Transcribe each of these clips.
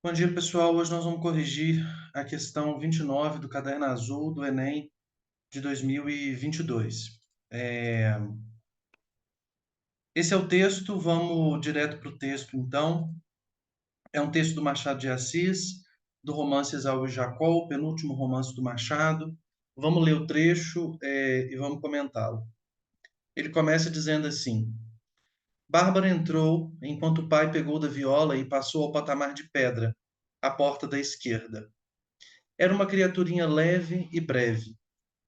Bom dia, pessoal. Hoje nós vamos corrigir a questão 29 do Caderno Azul do Enem de 2022. Esse é o texto, vamos direto para o texto, então. É um texto do Machado de Assis, do romance Esaú e Jacó, o penúltimo romance do Machado. Vamos ler o trecho, e vamos comentá-lo. Ele começa dizendo assim: Bárbara entrou enquanto o pai pegou da viola e passou ao patamar de pedra, à porta da esquerda. Era uma criaturinha leve e breve,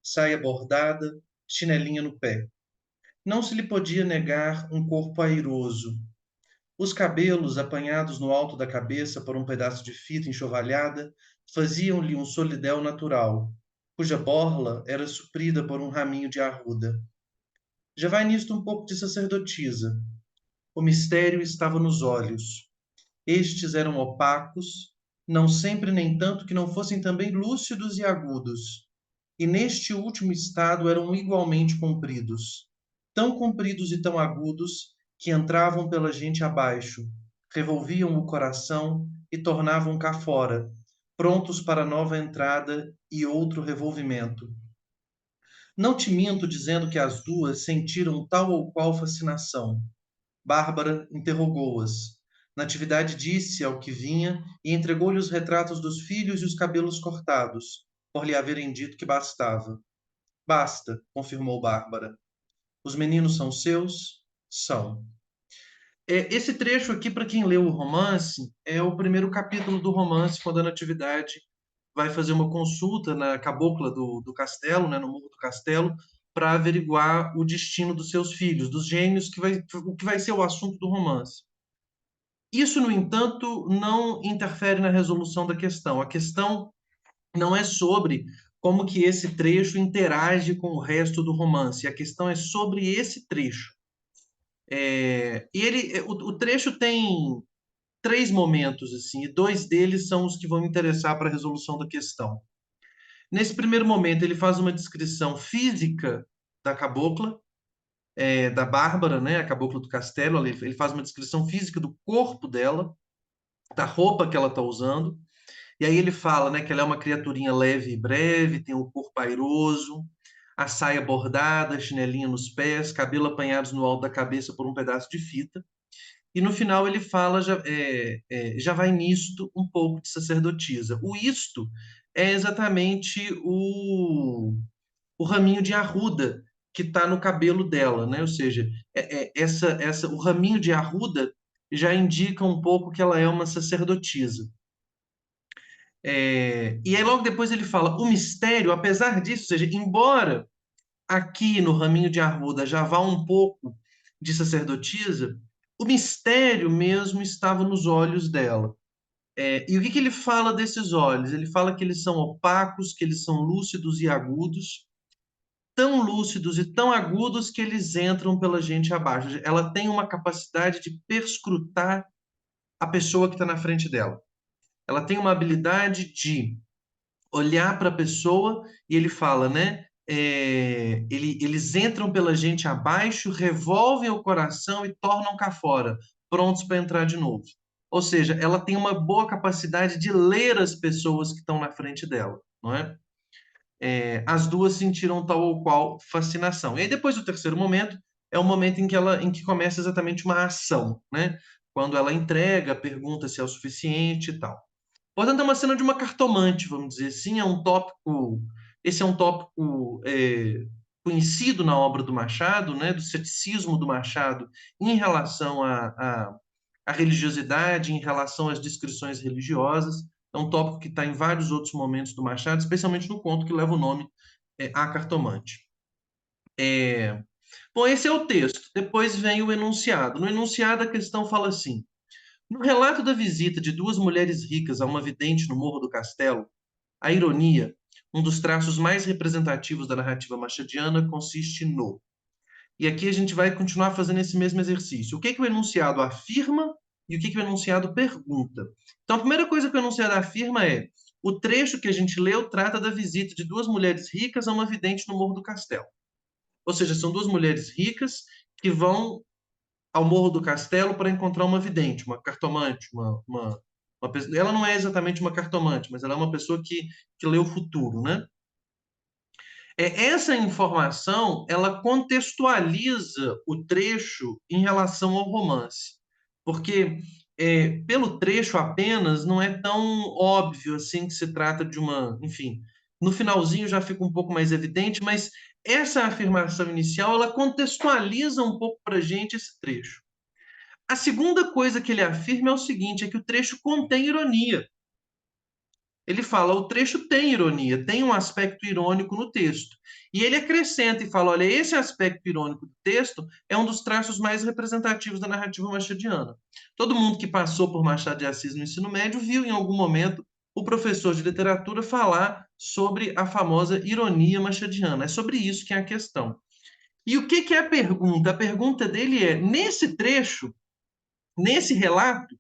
saia bordada, chinelinha no pé. Não se lhe podia negar um corpo airoso. Os cabelos, apanhados no alto da cabeça por um pedaço de fita enxovalhada, faziam-lhe um solidéu natural, cuja borla era suprida por um raminho de arruda. Já vai nisto um pouco de sacerdotisa. O mistério estava nos olhos. Estes eram opacos, não sempre nem tanto que não fossem também lúcidos e agudos, e neste último estado eram igualmente compridos, tão compridos e tão agudos que entravam pela gente abaixo, revolviam o coração e tornavam cá fora, prontos para nova entrada e outro revolvimento. Não te minto dizendo que as duas sentiram tal ou qual fascinação. Bárbara interrogou-as. Natividade disse ao que vinha e entregou-lhe os retratos dos filhos e os cabelos cortados, por lhe haverem dito que bastava. Basta, confirmou Bárbara. Os meninos são seus? São. Esse trecho aqui, para quem leu o romance, é o primeiro capítulo do romance, quando a Natividade vai fazer uma consulta na cabocla do castelo, né, no Morro do Castelo, para averiguar o destino dos seus filhos, dos gêmeos, o que vai ser o assunto do romance. Isso, no entanto, não interfere na resolução da questão. A questão não é sobre como que esse trecho interage com o resto do romance. A questão é sobre esse trecho. O trecho tem três momentos assim, e dois deles são os que vão interessar para a resolução da questão. Nesse primeiro momento, ele faz uma descrição física da cabocla, da Bárbara, né, a cabocla do castelo. Ele faz uma descrição física do corpo dela, da roupa que ela está usando. E aí ele fala, né, que ela é uma criaturinha leve e breve, tem o corpo airoso, a saia bordada, chinelinha nos pés, cabelo apanhados no alto da cabeça por um pedaço de fita. E no final ele fala, já vai nisto um pouco de sacerdotisa. O isto é exatamente o raminho de arruda que está no cabelo dela, né? Ou seja, o raminho de arruda já indica um pouco que ela é uma sacerdotisa. E aí logo depois ele fala, o mistério, apesar disso, ou seja, embora aqui no raminho de arruda já vá um pouco de sacerdotisa, o mistério mesmo estava nos olhos dela. E o que ele fala desses olhos? Ele fala que eles são opacos, que eles são lúcidos e agudos, tão lúcidos e tão agudos que eles entram pela gente abaixo. Ela tem uma capacidade de perscrutar a pessoa que está na frente dela. Ela tem uma habilidade de olhar para a pessoa e ele fala, né? Eles entram pela gente abaixo, revolvem o coração e tornam cá fora, prontos para entrar de novo. Ou seja, ela tem uma boa capacidade de ler as pessoas que estão na frente dela, não é? As duas sentiram tal ou qual fascinação. E aí depois o terceiro momento é o momento em que começa exatamente uma ação, né? Quando ela entrega, pergunta se é o suficiente e tal. Portanto, é uma cena de uma cartomante, vamos dizer assim. Esse é um tópico conhecido na obra do Machado, né, do ceticismo do Machado em relação à religiosidade, em relação às descrições religiosas. É um tópico que está em vários outros momentos do Machado, especialmente no conto que leva o nome A Cartomante. Bom, esse é o texto. Depois vem o enunciado. No enunciado, a questão fala assim: no relato da visita de duas mulheres ricas a uma vidente no Morro do Castelo, a ironia, um dos traços mais representativos da narrativa machadiana, consiste no. E aqui a gente vai continuar fazendo esse mesmo exercício. O que que o enunciado afirma e o que que o enunciado pergunta? Então, a primeira coisa que o enunciado afirma é: o trecho que a gente leu trata da visita de duas mulheres ricas a uma vidente no Morro do Castelo. Ou seja, são duas mulheres ricas que vão ao Morro do Castelo para encontrar uma vidente, uma cartomante, uma Ela não é exatamente uma cartomante, mas ela é uma pessoa que lê o futuro, né? Essa informação, ela contextualiza o trecho em relação ao romance, porque pelo trecho apenas não é tão óbvio assim que se trata de uma, enfim, no finalzinho já fica um pouco mais evidente, mas essa afirmação inicial, ela contextualiza um pouco para a gente esse trecho. A segunda coisa que ele afirma é o seguinte, é que o trecho contém ironia. Ele fala, o trecho tem ironia, tem um aspecto irônico no texto. E ele acrescenta e fala, olha, esse aspecto irônico do texto é um dos traços mais representativos da narrativa machadiana. Todo mundo que passou por Machado de Assis no ensino médio viu em algum momento o professor de literatura falar sobre a famosa ironia machadiana. É sobre isso que é a questão. E o que é a pergunta? A pergunta dele é, nesse trecho, nesse relato,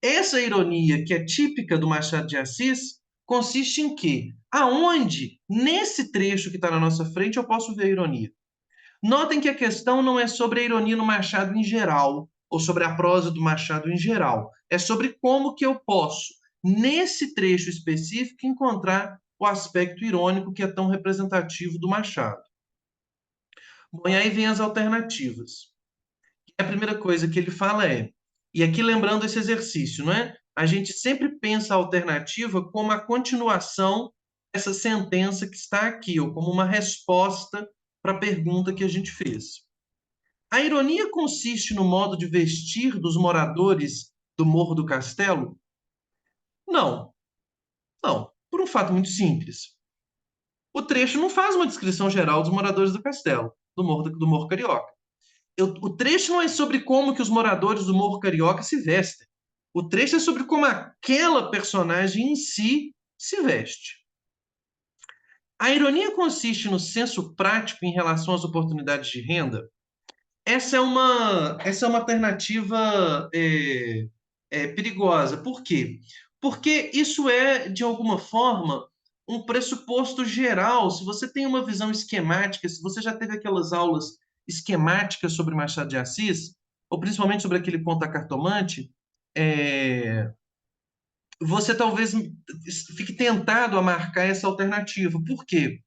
essa ironia que é típica do Machado de Assis consiste em quê? Aonde, nesse trecho que está na nossa frente, eu posso ver a ironia? Notem que a questão não é sobre a ironia no Machado em geral, ou sobre a prosa do Machado em geral. É sobre como que eu posso, nesse trecho específico, encontrar o aspecto irônico que é tão representativo do Machado. Bom, e aí vem as alternativas. A primeira coisa que ele fala é, e aqui lembrando esse exercício, não é? A gente sempre pensa a alternativa como a continuação dessa sentença que está aqui, ou como uma resposta para a pergunta que a gente fez. A ironia consiste no modo de vestir dos moradores do Morro do Castelo? Não, não, por um fato muito simples. O trecho não faz uma descrição geral dos moradores do castelo, do Morro Carioca. O trecho não é sobre como que os moradores do Morro Carioca se vestem. O trecho é sobre como aquela personagem em si se veste. A ironia consiste no senso prático em relação às oportunidades de renda. Essa é uma alternativa perigosa. Por quê? Porque isso é, de alguma forma, um pressuposto geral. Se você tem uma visão esquemática, se você já teve aquelas aulas esquemáticas sobre Machado de Assis, ou principalmente sobre aquele conto A Cartomante, é, você talvez fique tentado a marcar essa alternativa. Por quê?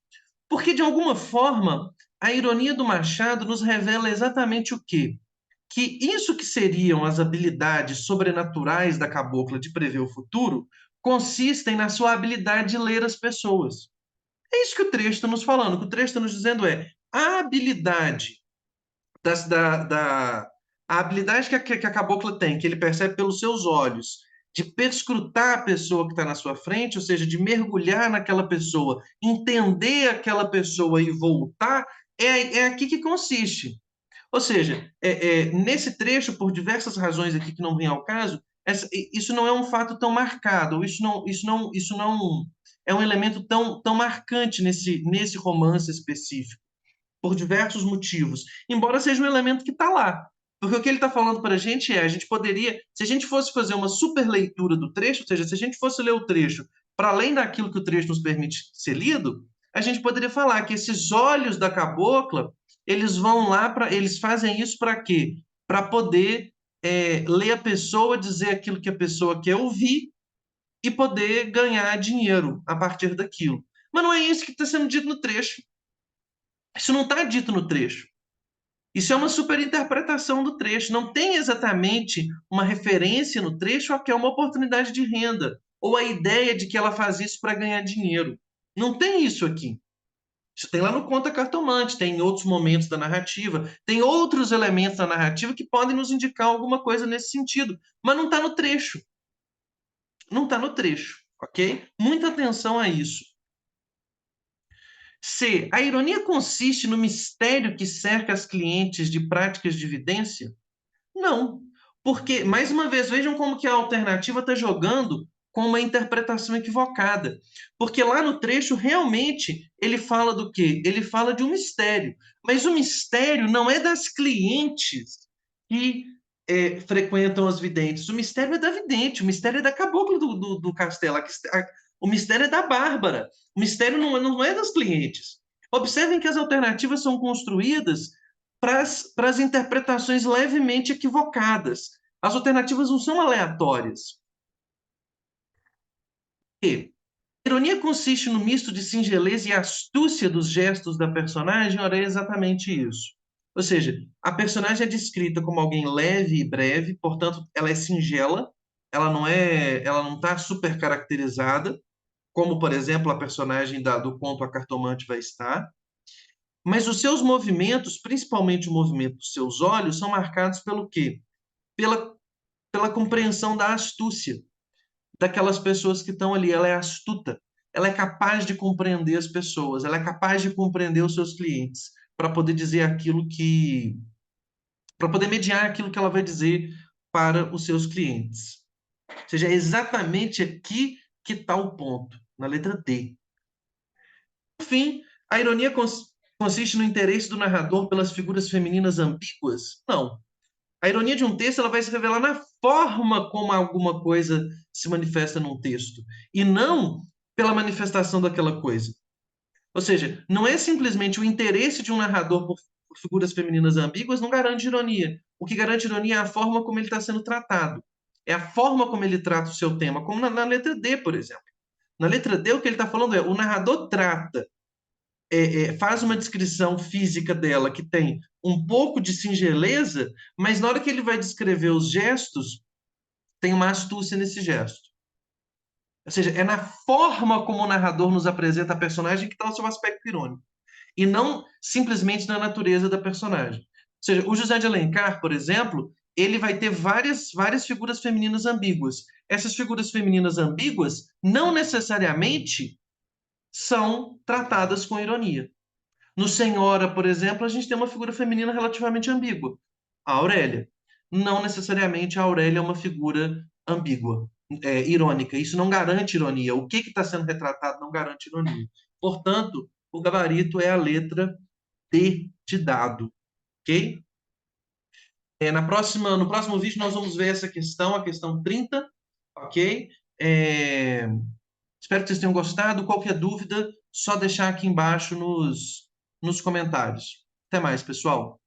Porque, de alguma forma, a ironia do Machado nos revela exatamente o quê? Que isso que seriam as habilidades sobrenaturais da cabocla de prever o futuro consistem na sua habilidade de ler as pessoas. É isso que o trecho está nos falando. O que o trecho está nos dizendo é a habilidade das, da, da, a habilidade que a cabocla tem, que ele percebe pelos seus olhos, de perscrutar a pessoa que está na sua frente, ou seja, de mergulhar naquela pessoa, entender aquela pessoa e voltar, é aqui que consiste. Ou seja, nesse trecho, por diversas razões aqui que não vêm ao caso, isso não é um fato tão marcado, isso não é um elemento tão marcante nesse romance específico, por diversos motivos, embora seja um elemento que está lá. Porque o que ele está falando para a gente a gente poderia, se a gente fosse fazer uma super leitura do trecho, ou seja, se a gente fosse ler o trecho para além daquilo que o trecho nos permite ser lido, a gente poderia falar que esses olhos da cabocla, eles vão lá para, eles fazem isso para quê? Para poder ler a pessoa, dizer aquilo que a pessoa quer ouvir e poder ganhar dinheiro a partir daquilo. Mas não é isso que está sendo dito no trecho. Isso não está dito no trecho. Isso é uma superinterpretação do trecho. Não tem exatamente uma referência no trecho a que é uma oportunidade de renda, ou a ideia de que ela faz isso para ganhar dinheiro. Não tem isso aqui. Isso tem lá no Conta Cartomante, tem em outros momentos da narrativa, tem outros elementos da narrativa que podem nos indicar alguma coisa nesse sentido, mas não está no trecho. Não está no trecho, ok? Muita atenção a isso. C. A ironia consiste no mistério que cerca as clientes de práticas de evidência? Não. Porque, mais uma vez, vejam como que a alternativa está jogando com uma interpretação equivocada. Porque lá no trecho, realmente, ele fala do quê? Ele fala de um mistério. Mas o mistério não é das clientes que frequentam as videntes. O mistério é da vidente, o mistério é da cabocla do castelo. O mistério é da Bárbara. O mistério não é das clientes. Observem que as alternativas são construídas para as interpretações levemente equivocadas. As alternativas não são aleatórias. E a ironia consiste no misto de singeleza e astúcia dos gestos da personagem. Ora, é exatamente isso. Ou seja, a personagem é descrita como alguém leve e breve, portanto, ela é singela, ela não está super caracterizada, como, por exemplo, a personagem do conto A Cartomante vai estar. Mas os seus movimentos, principalmente o movimento dos seus olhos, são marcados pelo quê? Pela, pela compreensão da astúcia daquelas pessoas que estão ali. Ela é astuta, ela é capaz de compreender as pessoas, ela é capaz de compreender os seus clientes para poder dizer aquilo que, para poder mediar aquilo que ela vai dizer para os seus clientes. Ou seja, é exatamente aqui que está o ponto, na letra D. Por fim, a ironia consiste no interesse do narrador pelas figuras femininas ambíguas? Não. A ironia de um texto ela vai se revelar na forma como alguma coisa se manifesta num texto, e não pela manifestação daquela coisa. Ou seja, não é simplesmente o interesse de um narrador por figuras femininas ambíguas não garante ironia. O que garante ironia é a forma como ele está sendo tratado. É a forma como ele trata o seu tema, como na letra D, por exemplo. Na letra D, o que ele está falando é o narrador trata faz uma descrição física dela que tem um pouco de singeleza, mas na hora que ele vai descrever os gestos, tem uma astúcia nesse gesto. Ou seja, é na forma como o narrador nos apresenta a personagem que está o seu aspecto irônico, e não simplesmente na natureza da personagem. Ou seja, o José de Alencar, por exemplo, ele vai ter várias figuras femininas ambíguas. Essas figuras femininas ambíguas não necessariamente são tratadas com ironia. No Senhora, por exemplo, a gente tem uma figura feminina relativamente ambígua, a Aurélia. Não necessariamente a Aurélia é uma figura ambígua, irônica. Isso não garante ironia. O que está sendo retratado não garante ironia. Portanto, o gabarito é a letra D de dado, ok? No próximo vídeo nós vamos ver essa questão, a questão 30, ok? É, espero que vocês tenham gostado. Qualquer dúvida, só deixar aqui embaixo nos comentários. Até mais, pessoal.